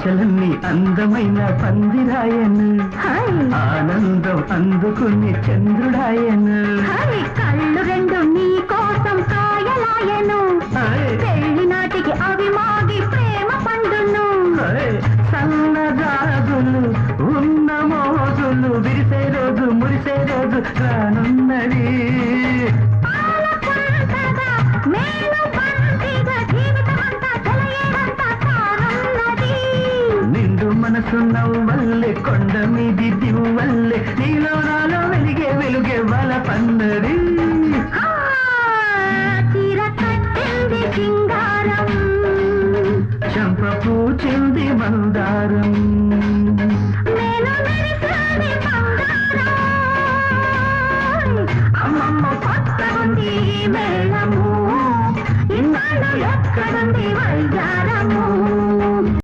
ఆశలన్నీ అందమైన పందిరాయను ఆనందం అందుకుని చంద్రుడాయను కళ్ళు రెండు నీ కోసం కాయలాయను పెళ్లి నాటికి అవి మాగి ప్రేమ పండును సన్నజాజులు ఉన్న మోజులు విరిసే రోజు మురిసే రోజు రానున్నది నిండు మనసు నవ్వల్లే కొండ మీది దివ్వల్లే నీలో నాలో వెలిగే వెలుగే వల పన్నది చీర కట్టింది సింగారం చంప పూచింది మందారం